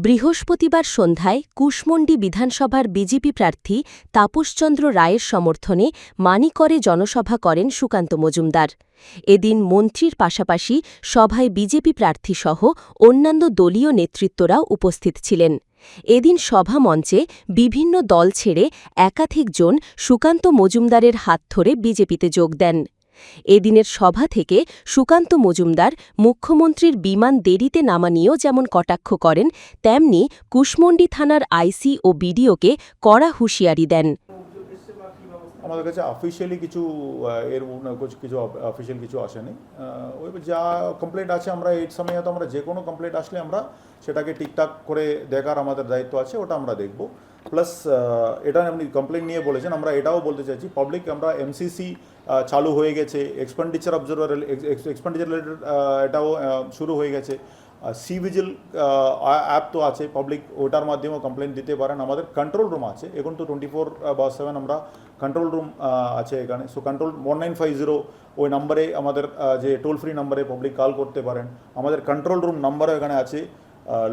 বৃহস্পতিবার সন্ধ্যায় কুশমন্ডি বিধানসভার বিজেপি প্রার্থী তাপসচন্দ্র রায়ের সমর্থনে মানিকরে জনসভা করেন সুকান্ত মজুমদার। এদিন মন্ত্রীর পাশাপাশি সভায় বিজেপি প্রার্থীসহ অন্যান্য দলীয় নেতৃত্বরাও উপস্থিত ছিলেন। এদিন সভা মঞ্চে বিভিন্ন দল ছেড়ে একাধিক জন সুকান্ত মজুমদারের হাত ধরে বিজেপিতে যোগ দেন। এদিনের সভা থেকে সুকান্ত মজুমদার মুখ্যমন্ত্রীর বিমান দেরিতে নামা নিয়েও যেমন কটাক্ষ করেন, তেমনি কুশমন্ডি থানার আইসি ও বিডিওকে কড়া হুঁশিয়ারি দেন। আমাদের কাছে অফিসিয়ালি কিছু অফিসিয়াল কিছু আসেনি। ওই যা কমপ্লেন্ট আছে আমরা এই সময় তো আমরা যে কোনো কমপ্লেন্ট আসলে আমরা সেটাকে ঠিকঠাক করে দেখার আমাদের দায়িত্ব আছে, ওটা আমরা দেখব। প্লাস এটা আপনি কমপ্লেন্ট নিয়ে বলেছেন, আমরা এটাও বলতে চাইছি পাবলিক আমরা এমসিসি চালু হয়ে গেছে, এক্সপেন্ডিচার অবজারভার এক্সপেন্ডিচার রিলেটেড এটাও শুরু হয়ে গেছে। সি ভিজিল অ্যাপ তো আছে, পাবলিক ওটার মাধ্যমেও কমপ্লেন দিতে পারেন। আমাদের কন্ট্রোল রুম আছে, এখন তো 24/7 আমরা কন্ট্রোল রুম আছে এখানে। সো কন্ট্রোল 1950 ওই নাম্বারে আমাদের যে টোল ফ্রি নাম্বারে পাবলিক কল করতে পারেন। আমাদের কন্ট্রোল রুম নাম্বারও এখানে আছে,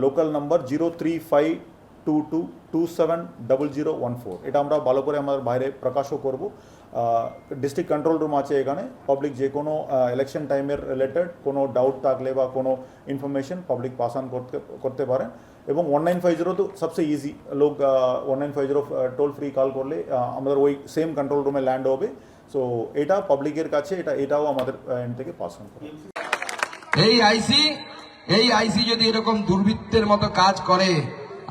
লোকাল নাম্বার 035222700014। এটা আমরা ভালো করে আমাদের বাইরে প্রকাশও করব। ডিস্ট্রিক্ট কন্ট্রোল রুম আছে এখানে, পাবলিক যে কোনো ইলেকশন টাইমের রিলেটেড কোনো ডাউট থাকলে বা কোনো ইনফরমেশন পাবলিক পাস অন করতে পারেন। এবং 1950 তো সবচেয়ে ইজি, লোক 1950 টোল ফ্রি কল করলে আমাদের ওই সেম কন্ট্রোল রুমে ল্যান্ড হবে। সো এটা পাবলিকের কাছে এটাও আমাদের এন্ড থেকে পাস অন করে। এই আইসি যদি এরকম দুর্বৃত্তের মতো কাজ করে,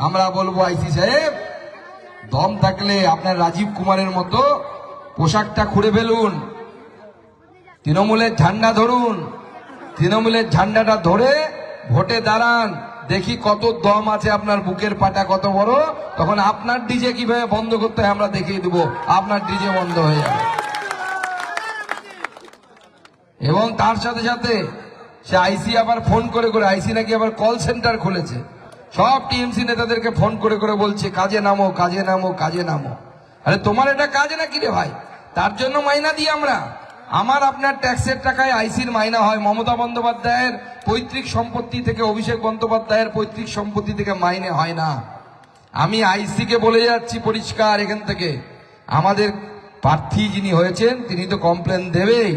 আমরা বলবো আইসি সাহেব, দম থাকলে আপনার রাজীব কুমারের মতো পোশাকটা খুঁড়ে ফেলুন, তৃণমূলের ঝান্ডা ধরুন, তৃণমূলের ঝান্ডাটা ধরে ভোটে দাঁড়ান, দেখি কত দম আছে আপনার বুকের পাটা কত বড়। তখন আপনার ডিজে কিভাবে বন্ধ করতে হয় আমরা দেখিয়ে দেবো, আপনার ডিজে বন্ধ হয়ে যাবে। এবং তার সাথে সাথে সে আইসি আবার ফোন করে করে, আইসি নাকি আবার কল সেন্টার খুলেছে, সব টিএমসি নেতাদেরকে ফোন করে করে বলছে কাজে নামো, কাজে নামো, কাজে নামো। আরে তোমার এটা কাজ নাকি রে ভাই? তার জন্য মাইনা দিই আমরা। আমার আপনার ট্যাক্সের টাকায় আইসির মাইনা হয়। মমতা বন্দ্যোপাধ্যায়ের পৈতৃক সম্পত্তি থেকে, অভিষেক বন্দ্যোপাধ্যায়ের পৈতৃক সম্পত্তি থেকে মাইনে হয় না। আমি আইসিকে বলে যাচ্ছি পরিষ্কার এখান থেকে, আমাদের প্রার্থী যিনি হয়েছেন তিনি তো কমপ্লেন দেবেই,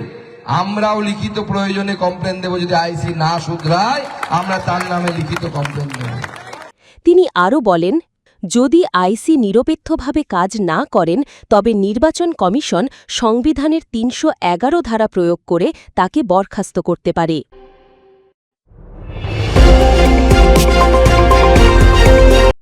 আমরাও লিখিত প্রয়োজনে কমপ্লেন দেব। যদি আইসি না শুধরায় আমরা তার নামে লিখিত কমপ্লেন দেব। তিনি আরও বলেন, যদি আইসি নিরপেক্ষভাবে কাজ না করেন তবে নির্বাচন কমিশন সংবিধানের 311 ধারা প্রয়োগ করে তাকে বরখাস্ত করতে পারে।